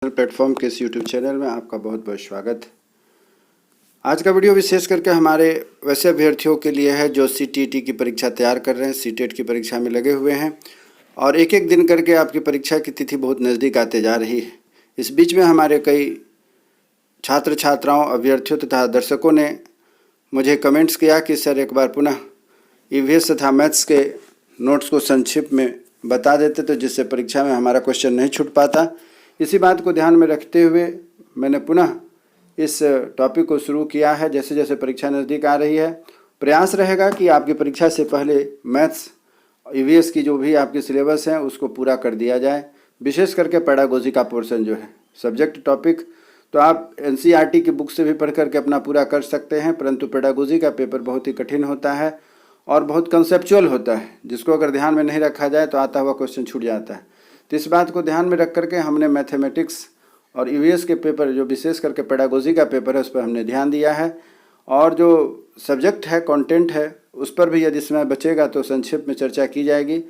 Platform के इस YouTube channel में आपका बहुत बहुत स्वागत। आज का वीडियो विशेष करके हमारे वैसे अभ्यर्थियों के लिए है जो सीटीईटी की परीक्षा तैयार कर रहे हैं, सीटेट की परीक्षा में लगे हुए हैं और एक एक दिन करके आपकी परीक्षा की तिथि बहुत नज़दीक आते जा रही है। इस बीच में हमारे कई छात्र छात्राओं, अभ्यर्थियों तथा दर्शकों ने मुझे कमेंट्स किया कि सर एक बार पुनः ईवीएस तथा मैथ्स के नोट्स को संक्षिप्त में बता देते तो जिससे परीक्षा में हमारा क्वेश्चन नहीं छूट पाता। इसी बात को ध्यान में रखते हुए मैंने पुनः इस टॉपिक को शुरू किया है। जैसे जैसे परीक्षा नज़दीक आ रही है, प्रयास रहेगा कि आपकी परीक्षा से पहले मैथ्स ईवीएस की जो भी आपकी सिलेबस है उसको पूरा कर दिया जाए। विशेष करके पेडागोजी का पोर्शन जो है सब्जेक्ट टॉपिक तो आप एनसीईआरटी की बुक से भी पढ़ करके अपना पूरा कर सकते हैं, परंतु पेडागोजी का पेपर बहुत ही कठिन होता है और बहुत कंसेप्चुअल होता है, जिसको अगर ध्यान में नहीं रखा जाए तो आता हुआ क्वेश्चन छूट जाता है। तो इस बात को ध्यान में रख करके हमने मैथमेटिक्स और ईवीएस के पेपर जो विशेष करके पेडागोजी का पेपर है उस पर हमने ध्यान दिया है और जो सब्जेक्ट है, कंटेंट है, उस पर भी यदि समय बचेगा तो संक्षिप्त में चर्चा की जाएगी।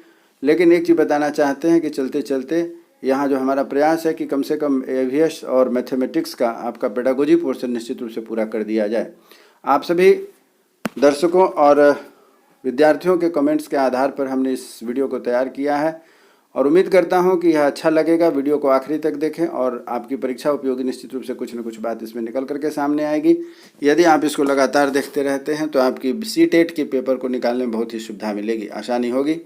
लेकिन एक चीज़ बताना चाहते हैं कि चलते चलते यहाँ जो हमारा प्रयास है कि कम से कम ईवीएस और मैथमेटिक्स का आपका पेडागोजी पोर्शन निश्चित रूप से पूरा कर दिया जाए। आप सभी दर्शकों और विद्यार्थियों के कमेंट्स के आधार पर हमने इस वीडियो को तैयार किया है और उम्मीद करता हूं कि यह अच्छा लगेगा। वीडियो को आखिरी तक देखें और आपकी परीक्षा उपयोगी निश्चित रूप से कुछ न कुछ बात इसमें निकल करके सामने आएगी। यदि आप इसको लगातार देखते रहते हैं तो आपकी सीटेट के पेपर को निकालने में बहुत ही सुविधा मिलेगी, आसानी होगी।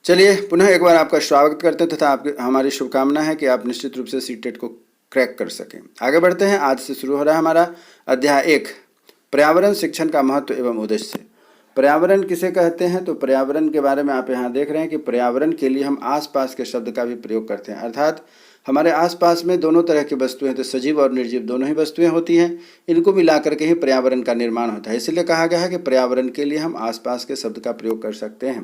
चलिए पुनः एक बार आपका स्वागत करते हैं तथा आपकी हमारी शुभकामना है कि आप निश्चित रूप से सीटेट को क्रैक कर सकें। आगे बढ़ते हैं। आज से शुरू हो रहा है हमारा अध्याय 1, पर्यावरण शिक्षण का महत्व एवं उद्देश्य। पर्यावरण किसे कहते हैं? तो पर्यावरण के बारे में आप यहाँ देख रहे हैं कि पर्यावरण के लिए हम आसपास के शब्द का भी प्रयोग करते हैं, अर्थात हमारे आसपास में दोनों तरह की वस्तुएं, तो सजीव और निर्जीव दोनों ही वस्तुएं होती हैं, इनको मिलाकर के ही पर्यावरण का निर्माण होता है। इसलिए कहा गया है कि पर्यावरण के लिए हम आसपास के शब्द का प्रयोग कर सकते हैं।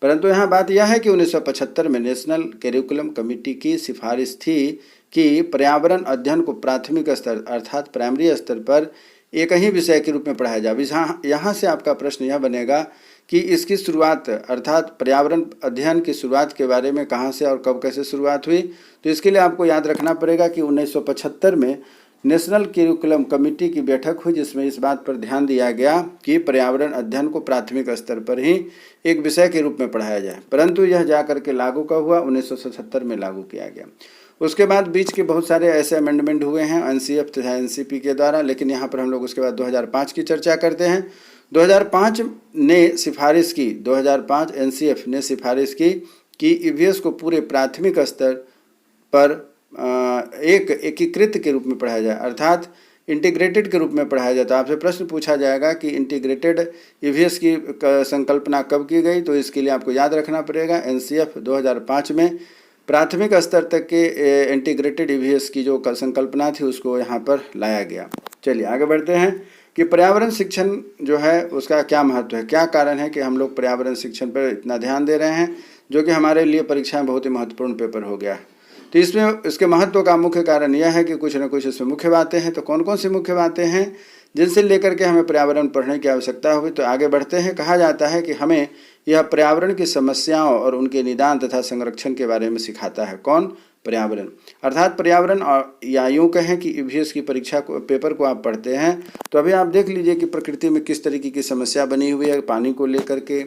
परंतु यहाँ बात यह है कि 1975 में नेशनल करिकुलम कमेटी की सिफारिश थी कि पर्यावरण अध्ययन को प्राथमिक स्तर अर्थात प्राइमरी स्तर पर एक ही विषय के रूप में पढ़ाया जाए। यहाँ से आपका प्रश्न यह बनेगा कि इसकी शुरुआत अर्थात पर्यावरण अध्ययन की शुरुआत के बारे में कहाँ से और कब कैसे शुरुआत हुई। तो इसके लिए आपको याद रखना पड़ेगा कि 1975 में नेशनल करिकुलम कमेटी की बैठक हुई, जिसमें इस बात पर ध्यान दिया गया कि पर्यावरण अध्ययन को प्राथमिक स्तर पर ही एक विषय के रूप में पढ़ाया जाए। परंतु यह जा करके लागू कब हुआ? 1977 में लागू किया गया। उसके बाद बीच के बहुत सारे ऐसे अमेंडमेंट हुए हैं एनसीएफ तथा एनसीपी के द्वारा, लेकिन यहाँ पर हम लोग उसके बाद 2005 की चर्चा करते हैं। 2005 ने सिफारिश की, 2005 एनसीएफ ने सिफारिश की कि ईवीएस को पूरे प्राथमिक स्तर पर एक एकीकृत के रूप में पढ़ाया जाए, अर्थात इंटीग्रेटेड के रूप में पढ़ाया जाता है। आपसे प्रश्न पूछा जाएगा कि इंटीग्रेटेड ईवीएस की संकल्पना कब की गई, तो इसके लिए आपको याद रखना पड़ेगा एनसीएफ 2005 में प्राथमिक स्तर तक के इंटीग्रेटेड ईवीएस की जो संकल्पना थी उसको यहाँ पर लाया गया। चलिए आगे बढ़ते हैं कि पर्यावरण शिक्षण जो है उसका क्या महत्व है, क्या कारण है कि हम लोग पर्यावरण शिक्षण पर इतना ध्यान दे रहे हैं, जो कि हमारे लिए परीक्षा में बहुत ही महत्वपूर्ण पेपर हो गया। तो इसमें इसके महत्व का मुख्य कारण यह है कि कुछ न कुछ इसमें मुख्य बातें हैं। तो कौन कौन सी मुख्य बातें हैं जिनसे लेकर के हमें पर्यावरण पढ़ने की आवश्यकता हुई? तो आगे बढ़ते हैं। कहा जाता है कि हमें यह पर्यावरण की समस्याओं और उनके निदान तथा संरक्षण के बारे में सिखाता है। कौन? पर्यावरण। अर्थात पर्यावरण, और या यूँ कहें कि ईवीएस की परीक्षा को पेपर को आप पढ़ते हैं तो अभी आप देख लीजिए कि प्रकृति में किस तरीके की समस्या बनी हुई है, पानी को लेकर के,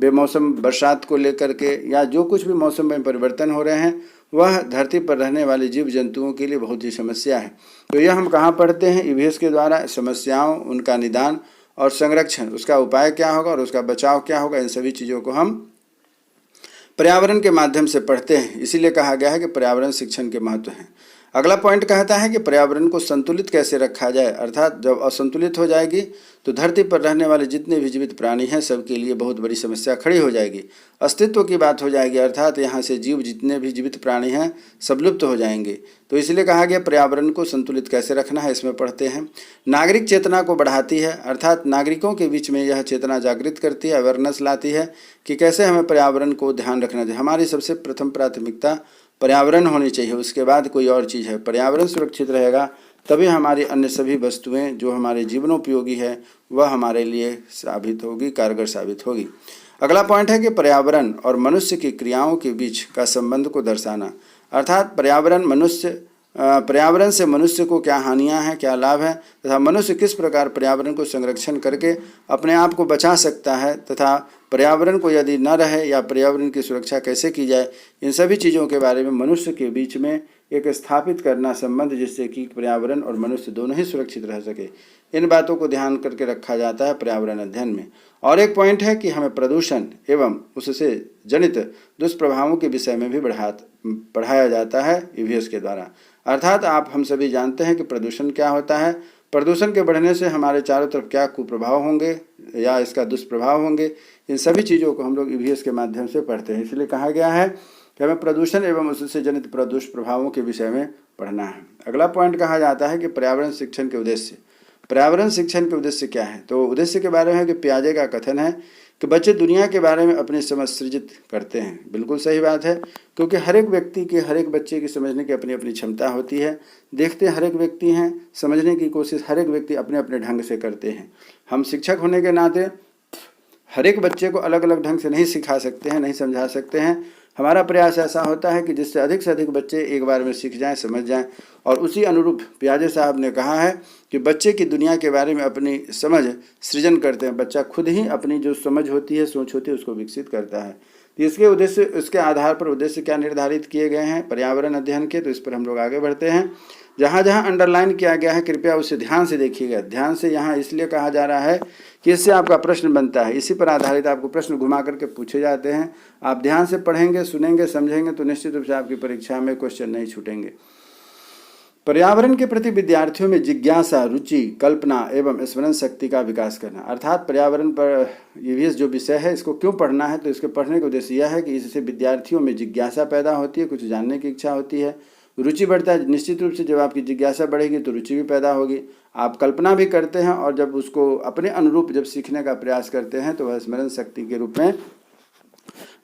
बेमौसम बरसात को लेकर के, या जो कुछ भी मौसम में परिवर्तन हो रहे हैं वह धरती पर रहने वाले जीव जंतुओं के लिए बहुत ही समस्या है। तो यह हम कहाँ पढ़ते हैं? ईवीएस के द्वारा। समस्याओं, उनका निदान और संरक्षण, उसका उपाय क्या होगा और उसका बचाव क्या होगा, इन सभी चीज़ों को हम पर्यावरण के माध्यम से पढ़ते हैं। इसीलिए कहा गया है कि पर्यावरण शिक्षण के महत्व हैं। अगला पॉइंट कहता है कि पर्यावरण को संतुलित कैसे रखा जाए, अर्थात जब असंतुलित हो जाएगी तो धरती पर रहने वाले जितने भी जीवित प्राणी हैं सबके लिए बहुत बड़ी समस्या खड़ी हो जाएगी, अस्तित्व की बात हो जाएगी, अर्थात यहाँ से जीव जितने भी जीवित प्राणी हैं सब लुप्त हो जाएंगे। तो इसलिए कहा गया पर्यावरण को संतुलित कैसे रखना है, इसमें पढ़ते हैं। नागरिक चेतना को बढ़ाती है, अर्थात नागरिकों के बीच में यह चेतना जागृत करती है, अवेयरनेस लाती है कि कैसे हमें पर्यावरण को ध्यान रखना चाहिए। हमारी सबसे प्रथम प्राथमिकता पर्यावरण होनी चाहिए, उसके बाद कोई और चीज़ है। पर्यावरण सुरक्षित रहेगा तभी हमारी अन्य सभी वस्तुएं जो हमारे जीवनोपयोगी है वह हमारे लिए साबित होगी, कारगर साबित होगी। अगला पॉइंट है कि पर्यावरण और मनुष्य की क्रियाओं के बीच का संबंध को दर्शाना। अर्थात पर्यावरण से मनुष्य को क्या हानियां हैं, क्या लाभ हैं, तथा मनुष्य किस प्रकार पर्यावरण को संरक्षण करके अपने आप को बचा सकता है, तथा पर्यावरण को यदि न रहे या पर्यावरण की सुरक्षा कैसे की जाए, इन सभी चीज़ों के बारे में मनुष्य के बीच में एक स्थापित करना संबंध, जिससे कि पर्यावरण और मनुष्य दोनों ही सुरक्षित रह सके। इन बातों को ध्यान करके रखा जाता है पर्यावरण अध्ययन में। और एक पॉइंट है कि हमें प्रदूषण एवं उससे जनित दुष्प्रभावों के विषय में भी पढ़ाया जाता है ईवीएस के द्वारा। अर्थात आप हम सभी जानते हैं कि प्रदूषण क्या होता है, प्रदूषण के बढ़ने से हमारे चारों तरफ क्या कुप्रभाव होंगे या इसका दुष्प्रभाव होंगे, इन सभी चीज़ों को हम लोग ईवीएस के माध्यम से पढ़ते हैं। इसलिए कहा गया है कि हमें प्रदूषण एवं उससे जनित दुष्प्रभावों के विषय में पढ़ना है। अगला पॉइंट कहा जाता है कि पर्यावरण शिक्षण के उद्देश्य। पर्यावरण शिक्षण के उद्देश्य क्या है? तो उद्देश्य के बारे में है कि पियाजे का कथन है कि बच्चे दुनिया के बारे में अपनी समझ सृजित करते हैं। बिल्कुल सही बात है, क्योंकि हर एक व्यक्ति की, हर एक बच्चे की समझने की अपनी अपनी क्षमता होती है। देखते हर एक व्यक्ति हैं, समझने की कोशिश हर एक व्यक्ति अपने अपने ढंग से करते हैं। हम शिक्षक होने के नाते हर एक बच्चे को अलग अलग ढंग से नहीं सिखा सकते हैं, नहीं समझा सकते हैं। हमारा प्रयास ऐसा होता है कि जिससे अधिक से अधिक बच्चे एक बार में सीख जाएं, समझ जाएं। और उसी अनुरूप पियाजे साहब ने कहा है कि बच्चे की दुनिया के बारे में अपनी समझ सृजन करते हैं। बच्चा खुद ही अपनी जो समझ होती है, सोच होती है, उसको विकसित करता है। तो इसके उद्देश्य, इसके आधार पर उद्देश्य क्या निर्धारित किए गए हैं पर्यावरण अध्ययन के, तो इस पर हम लोग आगे बढ़ते हैं। जहाँ जहाँ अंडरलाइन किया गया है कृपया उसे ध्यान से देखिएगा। ध्यान से यहाँ इसलिए कहा जा रहा है कि इससे आपका प्रश्न बनता है, इसी पर आधारित आपको प्रश्न घुमा करके पूछे जाते हैं। आप ध्यान से पढ़ेंगे, सुनेंगे, समझेंगे तो निश्चित रूप से आपकी परीक्षा में क्वेश्चन नहीं छूटेंगे। पर्यावरण के प्रति विद्यार्थियों में जिज्ञासा, रुचि, कल्पना एवं स्मरण शक्ति का विकास करना। अर्थात पर्यावरण पर ईवीएस जो विषय है, इसको क्यों पढ़ना है? तो इसके पढ़ने का उद्देश्य यह है कि इससे विद्यार्थियों में जिज्ञासा पैदा होती है, कुछ जानने की इच्छा होती है, रुचि बढ़ता है। निश्चित रूप से जब आपकी जिज्ञासा बढ़ेगी तो रुचि भी पैदा होगी। आप कल्पना भी करते हैं और जब उसको अपने अनुरूप जब सीखने का प्रयास करते हैं तो वह स्मरण शक्ति के रूप में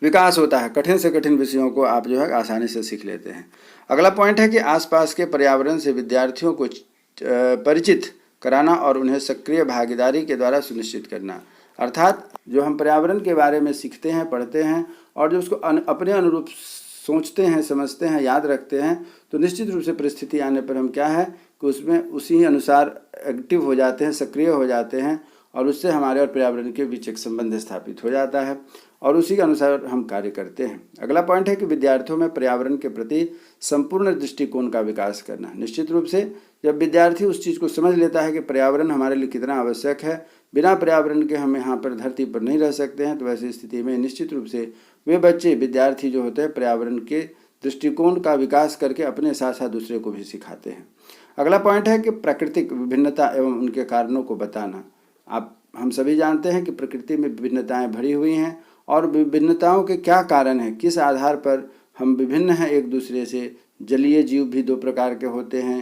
विकास होता है। कठिन से कठिन विषयों को आप जो है आसानी से सीख लेते हैं। अगला पॉइंट है कि आसपास के पर्यावरण से विद्यार्थियों को परिचित कराना और उन्हें सक्रिय भागीदारी के द्वारा सुनिश्चित करना। अर्थात जो हम पर्यावरण के बारे में सीखते हैं, पढ़ते हैं और जो उसको अपने अनुरूप सोचते हैं, समझते हैं, याद रखते हैं, तो निश्चित रूप से परिस्थिति आने पर हम क्या है कि उसमें उसी अनुसार एक्टिव हो जाते हैं, सक्रिय हो जाते हैं और उससे हमारे और पर्यावरण के बीच एक संबंध स्थापित हो जाता है और उसी के अनुसार हम कार्य करते हैं। अगला पॉइंट है कि विद्यार्थियों में पर्यावरण के प्रति संपूर्ण दृष्टिकोण का विकास करना। निश्चित रूप से जब विद्यार्थी उस चीज़ को समझ लेता है कि पर्यावरण हमारे लिए कितना आवश्यक है, बिना पर्यावरण के हम यहाँ पर धरती पर नहीं रह सकते हैं, तो वैसी स्थिति में निश्चित रूप से वे बच्चे, विद्यार्थी जो होते हैं, पर्यावरण के दृष्टिकोण का विकास करके अपने साथ साथ दूसरे को भी सिखाते हैं। अगला पॉइंट है कि प्राकृतिक विभिन्नता एवं उनके कारणों को बताना। हम सभी जानते हैं कि प्रकृति में विभिन्नताएं भरी हुई हैं और विभिन्नताओं के क्या कारण हैं, किस आधार पर हम विभिन्न हैं एक दूसरे से। जलीय जीव भी दो प्रकार के होते हैं,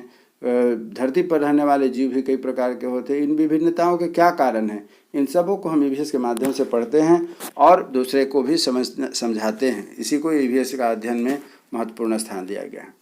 धरती पर रहने वाले जीव भी कई प्रकार के होते हैं। इन विभिन्नताओं के क्या कारण हैं, इन सबों को हम ईवीएस के माध्यम से पढ़ते हैं और दूसरे को भी समझाते हैं। इसी को ईवीएस का अध्ययन में महत्वपूर्ण स्थान दिया गया है।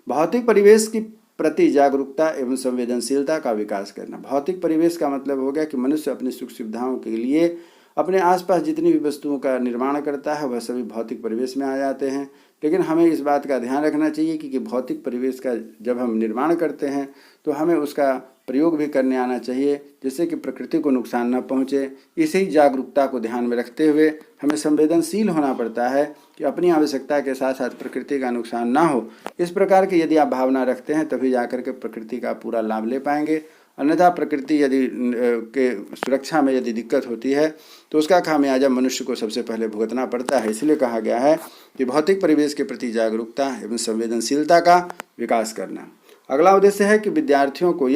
भौतिक परिवेश की प्रति जागरूकता एवं संवेदनशीलता का विकास करना। भौतिक परिवेश का मतलब हो गया कि मनुष्य अपनी सुख सुविधाओं के लिए अपने आसपास जितनी भी वस्तुओं का निर्माण करता है वह सभी भौतिक परिवेश में आ जाते हैं। लेकिन हमें इस बात का ध्यान रखना चाहिए कि भौतिक परिवेश का जब हम निर्माण करते हैं तो हमें उसका प्रयोग भी करने आना चाहिए, जिससे कि प्रकृति को नुकसान न पहुँचे। इसी जागरूकता को ध्यान में रखते हुए हमें संवेदनशील होना पड़ता है कि अपनी आवश्यकता के साथ साथ प्रकृति का नुकसान ना हो। इस प्रकार की यदि आप भावना रखते हैं तभी जाकर के प्रकृति का पूरा लाभ ले पाएंगे। अन्यथा प्रकृति यदि के सुरक्षा में यदि दिक्कत होती है तो उसका खामियाजा मनुष्य को सबसे पहले भुगतना पड़ता है। इसलिए कहा गया है कि भौतिक परिवेश के प्रति जागरूकता एवं संवेदनशीलता का विकास करना। अगला उद्देश्य है कि विद्यार्थियों को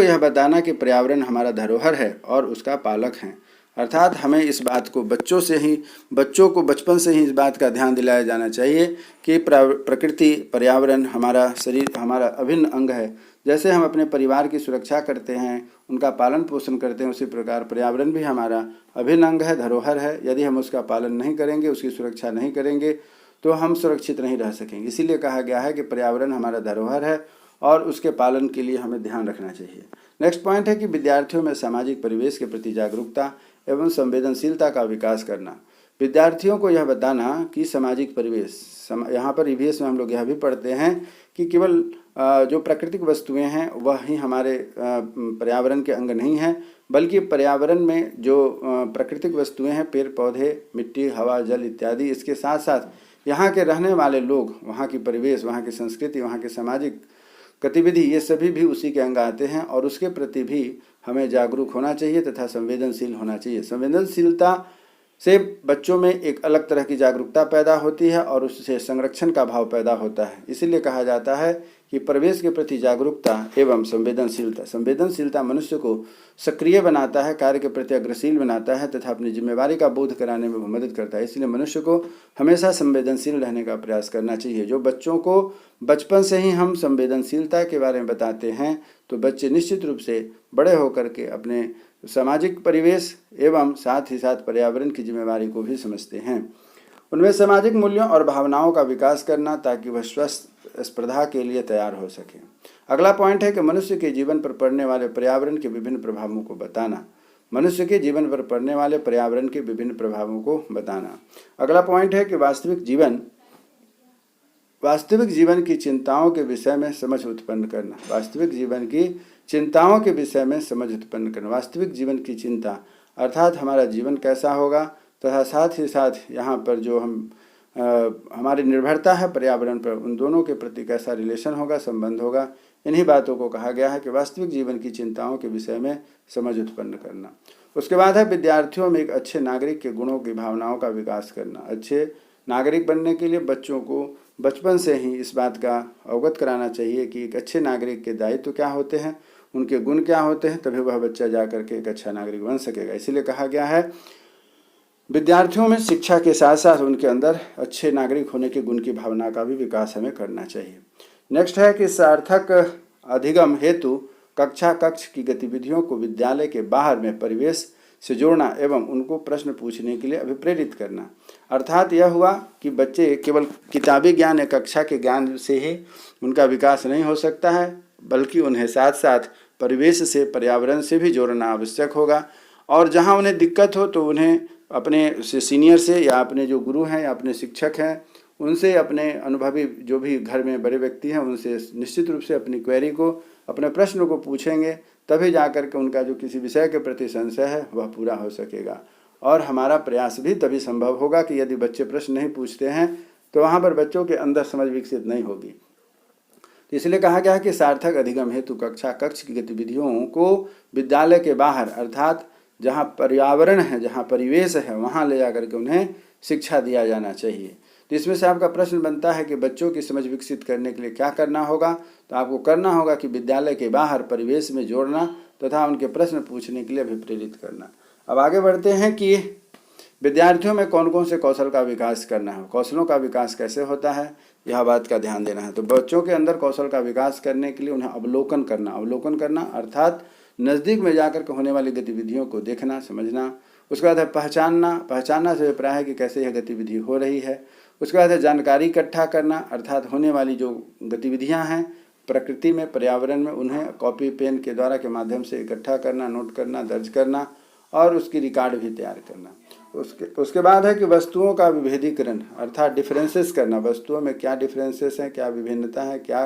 यह बताना कि पर्यावरण हमारा धरोहर है और उसका पालक हैं। अर्थात हमें इस बात को बच्चों को बचपन से ही इस बात का ध्यान दिलाया जाना चाहिए कि प्रकृति, पर्यावरण हमारा शरीर, हमारा अभिन्न अंग है। जैसे हम अपने परिवार की सुरक्षा करते हैं, उनका पालन पोषण करते हैं, उसी प्रकार पर्यावरण भी हमारा अभिन्न अंग है, धरोहर है। यदि हम उसका पालन नहीं करेंगे, उसकी सुरक्षा नहीं करेंगे तो हम सुरक्षित नहीं रह सकेंगे। इसीलिए कहा गया है कि पर्यावरण हमारा धरोहर है और उसके पालन के लिए हमें ध्यान रखना चाहिए। नेक्स्ट पॉइंट है कि विद्यार्थियों में सामाजिक परिवेश के प्रति जागरूकता एवं संवेदनशीलता का विकास करना। विद्यार्थियों को यह बताना कि सामाजिक परिवेश, यहाँ पर ईवीएस में हम लोग यह भी पढ़ते हैं कि केवल जो प्राकृतिक वस्तुएं हैं वह ही हमारे पर्यावरण के अंग नहीं हैं, बल्कि पर्यावरण में जो प्राकृतिक वस्तुएं हैं, पेड़ पौधे, मिट्टी, हवा, जल इत्यादि, इसके साथ साथ यहाँ के रहने वाले लोग, वहाँ की परिवेश, वहाँ की संस्कृति, वहाँ की सामाजिक गतिविधि, ये सभी भी उसी के अंग आते हैं और उसके प्रति भी हमें जागरूक होना चाहिए तथा संवेदनशील होना चाहिए। संवेदनशीलता से बच्चों में एक अलग तरह की जागरूकता पैदा होती है और उससे संरक्षण का भाव पैदा होता है। इसीलिए कहा जाता है कि परिवेश के प्रति जागरूकता एवं संवेदनशीलता मनुष्य को सक्रिय बनाता है, कार्य के प्रति अग्रशील बनाता है तथा अपनी जिम्मेवारी का बोध कराने में मदद करता है। इसलिए मनुष्य को हमेशा संवेदनशील रहने का प्रयास करना चाहिए। जो बच्चों को बचपन से ही हम संवेदनशीलता के बारे में बताते हैं तो बच्चे निश्चित रूप से बड़े होकर के अपने सामाजिक परिवेश एवं साथ ही साथ पर्यावरण की जिम्मेवारी को भी समझते हैं। उनमें सामाजिक मूल्यों और भावनाओं का विकास करना ताकि वह स्वस्थ स्पर्धा के लिए तैयार हो सके। अगला पॉइंट है कि मनुष्य के जीवन पर पड़ने वाले पर्यावरण के विभिन्न प्रभावों को बताना। मनुष्य के जीवन पर पड़ने वाले पर्यावरण के विभिन्न प्रभावों को बताना। अगला पॉइंट है कि वास्तविक जीवन की चिंताओं के विषय में समझ उत्पन्न करना। वास्तविक जीवन की चिंताओं के विषय में समझ उत्पन्न करना। वास्तविक जीवन की चिंता अर्थात हमारा जीवन कैसा होगा तथा साथ ही साथ यहाँ पर जो हमारी निर्भरता है पर्यावरण पर, उन दोनों के प्रति कैसा रिलेशन होगा, संबंध होगा, इन्हीं बातों को कहा गया है कि वास्तविक जीवन की चिंताओं के विषय में समझ उत्पन्न करना। उसके बाद है विद्यार्थियों में एक अच्छे नागरिक के गुणों की भावनाओं का विकास करना। अच्छे नागरिक बनने के लिए बच्चों को बचपन से ही इस बात का अवगत कराना चाहिए कि एक अच्छे नागरिक के दायित्व क्या होते हैं, उनके गुण क्या होते हैं, तभी वह बच्चा जा करके एक अच्छा नागरिक बन सकेगा। इसीलिए कहा गया है विद्यार्थियों में शिक्षा के साथ साथ उनके अंदर अच्छे नागरिक होने के गुण की भावना का भी विकास हमें करना चाहिए। नेक्स्ट है कि सार्थक अधिगम हेतु कक्ष की गतिविधियों को विद्यालय के बाहर में परिवेश से जोड़ना एवं उनको प्रश्न पूछने के लिए अभिप्रेरित करना। अर्थात यह हुआ कि बच्चे केवल किताबी ज्ञान या कक्षा के ज्ञान से ही उनका विकास नहीं हो सकता है, बल्कि उन्हें साथ साथ परिवेश से, पर्यावरण से भी जोड़ना आवश्यक होगा। और जहाँ उन्हें दिक्कत हो तो उन्हें अपने सीनियर से या अपने जो गुरु हैं या अपने शिक्षक हैं उनसे, अपने अनुभवी जो भी घर में बड़े व्यक्ति हैं उनसे निश्चित रूप से अपनी क्वेरी को, अपने प्रश्न को पूछेंगे, तभी जा कर के उनका जो किसी विषय के प्रति संशय है वह पूरा हो सकेगा। और हमारा प्रयास भी तभी संभव होगा कि यदि बच्चे प्रश्न नहीं पूछते हैं तो वहाँ पर बच्चों के अंदर समझ विकसित नहीं होगी। तो इसलिए कहा गया है कि सार्थक अधिगम हेतु कक्ष की गतिविधियों को विद्यालय के बाहर अर्थात जहाँ पर्यावरण है, जहाँ परिवेश है, वहाँ ले जाकर के उन्हें शिक्षा दिया जाना चाहिए। तो इसमें से आपका प्रश्न बनता है कि बच्चों की समझ विकसित करने के लिए क्या करना होगा। तो आपको करना होगा कि विद्यालय के बाहर परिवेश में जोड़ना तथा उनके प्रश्न पूछने के लिए अभिप्रेरित करना। अब आगे बढ़ते हैं कि विद्यार्थियों में कौन कौन से कौशल का विकास करना है, कौशलों का विकास कैसे होता है, यह बात का ध्यान देना है। तो बच्चों के अंदर कौशल का विकास करने के लिए उन्हें अवलोकन करना अर्थात नज़दीक में जाकर के होने वाली गतिविधियों को देखना, समझना। उसके बाद है पहचानना से अभिप्राय है कि कैसे यह गतिविधि हो रही है। उसके बाद है जानकारी इकट्ठा करना अर्थात होने वाली जो गतिविधियां हैं प्रकृति में, पर्यावरण में, उन्हें कॉपी पेन के द्वारा के माध्यम से इकट्ठा करना, नोट करना, दर्ज करना और उसकी रिकॉर्ड भी तैयार करना। उसके बाद है कि वस्तुओं का विभेदीकरण अर्थात डिफरेंसेस करना। वस्तुओं में क्या डिफरेंसेस हैं, क्या विभिन्नता है, क्या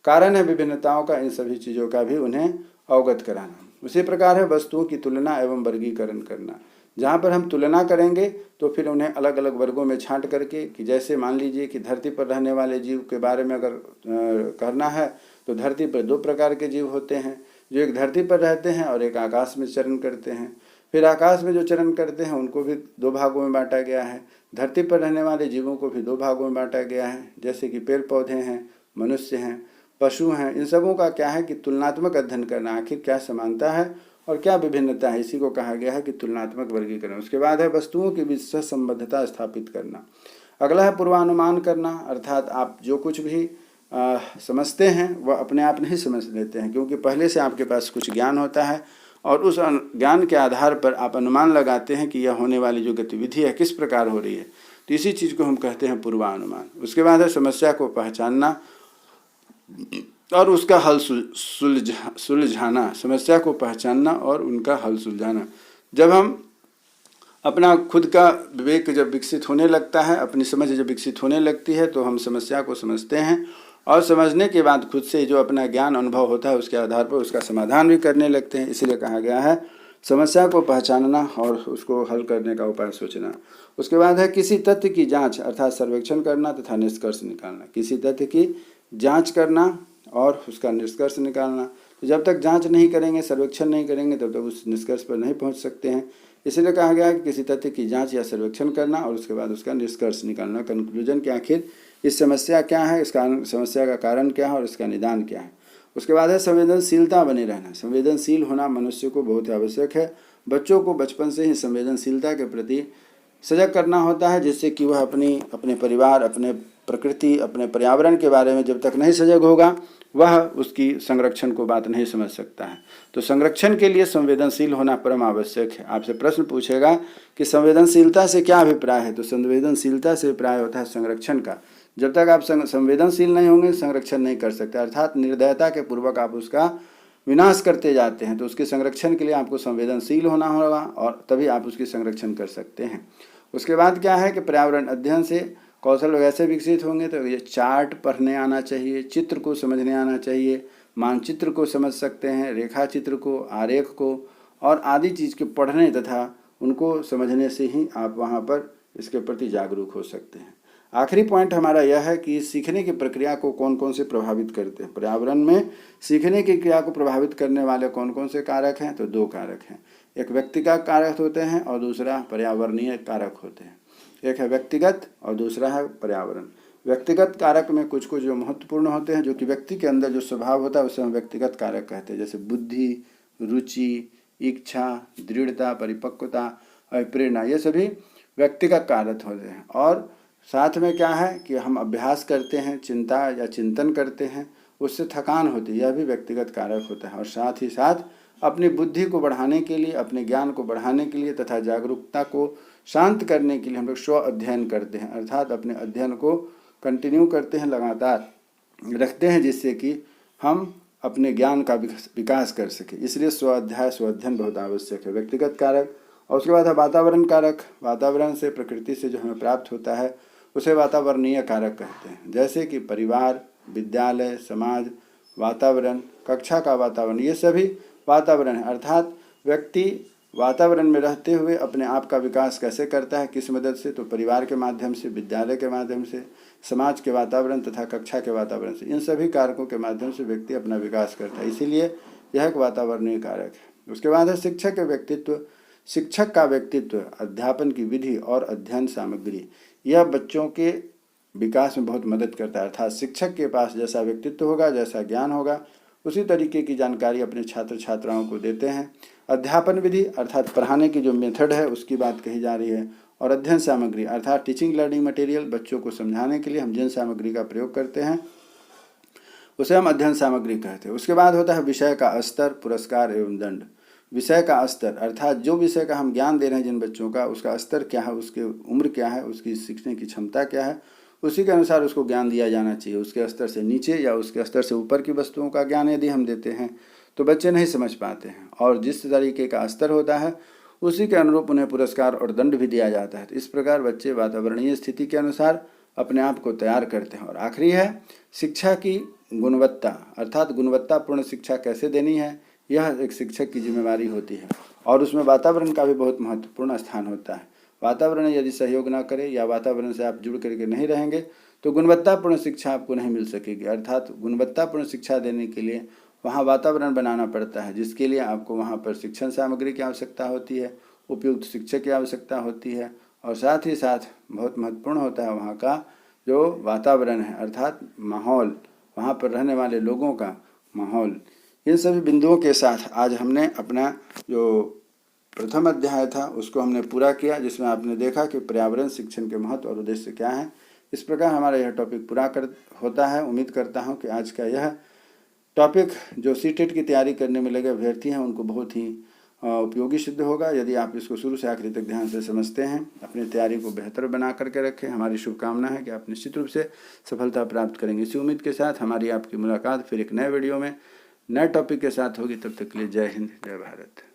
कारण है विभिन्नताओं का, इन सभी चीज़ों का भी उन्हें अवगत कराना। उसी प्रकार है वस्तुओं की तुलना एवं वर्गीकरण करना। जहाँ पर हम तुलना करेंगे तो फिर उन्हें अलग अलग वर्गों में छांट करके, कि जैसे मान लीजिए कि धरती पर रहने वाले जीव के बारे में अगर करना है तो धरती पर दो प्रकार के जीव होते हैं, जो एक धरती पर रहते हैं और एक आकाश में चरण करते हैं। फिर आकाश में जो चरण करते हैं उनको भी दो भागों में बांटा गया है। धरती पर रहने वाले जीवों को भी दो भागों में बांटा गया है, जैसे कि पेड़ पौधे हैं, मनुष्य हैं, पशु हैं। इन सबों का क्या है कि तुलनात्मक अध्ययन करना, आखिर क्या समानता है और क्या विभिन्नता है, इसी को कहा गया है कि तुलनात्मक वर्गीकरण। उसके बाद है वस्तुओं की बीच सहसंबद्धता स्थापित करना। अगला है पूर्वानुमान करना अर्थात आप जो कुछ भी समझते हैं वह अपने आप नहीं समझ लेते हैं, क्योंकि पहले से आपके पास कुछ ज्ञान होता है और उस ज्ञान के आधार पर आप अनुमान लगाते हैं कि यह होने वाली जो गतिविधि है किस प्रकार हो रही है। तो इसी चीज़ को हम कहते हैं पूर्वानुमान। उसके बाद है समस्या को पहचानना और उसका हल सुलझाना। समस्या को पहचानना और उनका हल सुलझाना। जब हम अपना खुद का विवेक जब विकसित होने लगता है, अपनी समझ जब विकसित होने लगती है, तो हम समस्या को समझते हैं और समझने के बाद खुद से जो अपना ज्ञान अनुभव होता है उसके आधार पर उसका समाधान भी करने लगते हैं। इसीलिए कहा गया है समस्या को पहचानना और उसको हल करने का उपाय सोचना। उसके बाद है किसी तथ्य की जांच अर्थात सर्वेक्षण करना तथा निष्कर्ष निकालना। किसी तथ्य की जांच करना और उसका निष्कर्ष निकालना। तो जब तक जांच नहीं करेंगे, सर्वेक्षण नहीं करेंगे, तब तक उस निष्कर्ष पर नहीं पहुंच सकते हैं। इसलिए कहा गया है कि किसी तथ्य की जांच या सर्वेक्षण करना और उसके बाद उसका निष्कर्ष निकालना, कंक्लूजन, कि आखिर इस समस्या क्या है, इसका समस्या का कारण क्या है और इसका निदान क्या है। उसके बाद है संवेदनशीलता बने रहना। संवेदनशील होना मनुष्य को बहुत आवश्यक है। बच्चों को बचपन से ही संवेदनशीलता के प्रति सजग करना होता है, जिससे कि वह अपने परिवार, अपने प्रकृति, अपने पर्यावरण के बारे में जब तक नहीं सजग होगा वह उसकी संरक्षण को बात नहीं समझ सकता है। तो संरक्षण के लिए संवेदनशील होना परम आवश्यक है। आपसे प्रश्न पूछेगा कि संवेदनशीलता से क्या अभिप्राय है, तो संवेदनशीलता से अभिप्राय होता है संरक्षण का। जब तक आप संवेदनशील नहीं होंगे संरक्षण नहीं कर सकते, अर्थात निर्दयता के पूर्वक आप उसका विनाश करते जाते हैं। तो उसके संरक्षण के लिए आपको संवेदनशील होना होगा और तभी आप उसकी संरक्षण कर सकते हैं। उसके बाद क्या है कि पर्यावरण अध्ययन से कौशल वैसे विकसित होंगे, तो ये चार्ट पढ़ने आना चाहिए, चित्र को समझने आना चाहिए, मानचित्र को समझ सकते हैं, रेखा चित्र को, आरेख को और आदि चीज़ के पढ़ने तथा उनको समझने से ही आप वहाँ पर इसके प्रति जागरूक हो सकते हैं। आखिरी पॉइंट हमारा यह है कि सीखने की प्रक्रिया को कौन कौन से प्रभावित करते हैं। पर्यावरण में सीखने की क्रिया को प्रभावित करने वाले कौन कौन से कारक हैं, तो 2 कारक हैं। एक व्यक्तिगत कारक होते हैं और दूसरा पर्यावरणीय कारक होते हैं। एक है व्यक्तिगत और दूसरा है पर्यावरण। व्यक्तिगत कारक में कुछ कुछ जो महत्वपूर्ण होते हैं, जो कि व्यक्ति के अंदर जो स्वभाव होता है उसे हम व्यक्तिगत कारक कहते हैं, जैसे बुद्धि, रुचि, इच्छा, दृढ़ता, परिपक्वता और प्रेरणा, ये सभी व्यक्तिगत कारक होते हैं। और साथ में क्या है कि हम अभ्यास करते हैं, चिंता या चिंतन करते हैं, उससे थकान होती है, यह भी व्यक्तिगत कारक होता है। और साथ ही साथ अपनी बुद्धि को बढ़ाने के लिए, अपने ज्ञान को बढ़ाने के लिए तथा जागरूकता को शांत करने के लिए हम लोग स्व अध्ययन करते हैं, अर्थात अपने अध्ययन को कंटिन्यू करते हैं, लगातार रखते हैं, जिससे कि हम अपने ज्ञान का विकास कर सकें। इसलिए स्व अध्ययन बहुत आवश्यक है, व्यक्तिगत कारक। और उसके बाद है वातावरण कारक। वातावरण से, प्रकृति से जो हमें प्राप्त होता है उसे वातावरणीय कारक कहते हैं, जैसे कि परिवार, विद्यालय, समाज, वातावरण, कक्षा का वातावरण, ये सभी वातावरण है। अर्थात व्यक्ति वातावरण में रहते हुए अपने आप का विकास कैसे करता है, किस मदद से, तो परिवार के माध्यम से, विद्यालय के माध्यम से, समाज के वातावरण तथा कक्षा के वातावरण से, इन सभी कारकों के माध्यम से व्यक्ति अपना विकास करता है। इसीलिए यह एक वातावरणीय कारक है। उसके बाद है शिक्षक के व्यक्तित्व। शिक्षक का व्यक्तित्व, अध्यापन की विधि और अध्ययन सामग्री, यह बच्चों के विकास में बहुत मदद करता है। अर्थात शिक्षक के पास जैसा व्यक्तित्व होगा, जैसा ज्ञान होगा, उसी तरीके की जानकारी अपने छात्र छात्राओं को देते हैं। अध्यापन विधि अर्थात पढ़ाने की जो मेथड है उसकी बात कही जा रही है। और अध्ययन सामग्री अर्थात टीचिंग लर्निंग मटेरियल, बच्चों को समझाने के लिए हम जिन सामग्री का प्रयोग करते हैं उसे हम अध्ययन सामग्री कहते हैं। उसके बाद होता है विषय का स्तर, पुरस्कार एवं दंड। विषय का स्तर अर्थात जो विषय का हम ज्ञान दे रहे हैं जिन बच्चों का, उसका स्तर क्या है, उसकी उम्र क्या है, उसकी सीखने की क्षमता क्या है, उसी के अनुसार उसको ज्ञान दिया जाना चाहिए। उसके स्तर से नीचे या उसके स्तर से ऊपर की वस्तुओं का ज्ञान यदि हम देते हैं तो बच्चे नहीं समझ पाते हैं। और जिस तरीके का स्तर होता है उसी के अनुरूप उन्हें पुरस्कार और दंड भी दिया जाता है। तो इस प्रकार बच्चे वातावरणीय स्थिति के अनुसार अपने आप को तैयार करते हैं। और आखिरी है शिक्षा की गुणवत्ता अर्थात गुणवत्तापूर्ण शिक्षा कैसे देनी है, यह एक शिक्षक की जिम्मेवारी होती है। और उसमें वातावरण का भी बहुत महत्वपूर्ण स्थान होता है। वातावरण यदि सहयोग ना करे या वातावरण से आप जुड़ करके नहीं रहेंगे तो गुणवत्तापूर्ण शिक्षा आपको नहीं मिल सकेगी। अर्थात गुणवत्तापूर्ण शिक्षा देने के लिए वहाँ वातावरण बनाना पड़ता है, जिसके लिए आपको वहाँ पर शिक्षण सामग्री की आवश्यकता होती है, उपयुक्त शिक्षक की आवश्यकता होती है, और साथ ही साथ बहुत महत्वपूर्ण होता है वहाँ का जो वातावरण है अर्थात माहौल, वहाँ पर रहने वाले लोगों का माहौल। इन सभी बिंदुओं के साथ आज हमने अपना जो प्रथम अध्याय था उसको हमने पूरा किया, जिसमें आपने देखा कि पर्यावरण शिक्षण के महत्व और उद्देश्य क्या है। इस प्रकार हमारा यह टॉपिक पूरा होता है। उम्मीद करता हूँ कि आज का यह टॉपिक जो सीटेट की तैयारी करने में लगे अभ्यर्थी हैं उनको बहुत ही उपयोगी सिद्ध होगा। यदि आप इसको शुरू से आखिरी तक ध्यान से समझते हैं, अपनी तैयारी को बेहतर बना करके रखें। हमारी शुभकामना है कि आप निश्चित रूप से सफलता प्राप्त करेंगे। इसी उम्मीद के साथ हमारी आपकी मुलाकात फिर एक नए वीडियो में नए टॉपिक के साथ होगी। तब तक के लिए जय हिंद, जय भारत।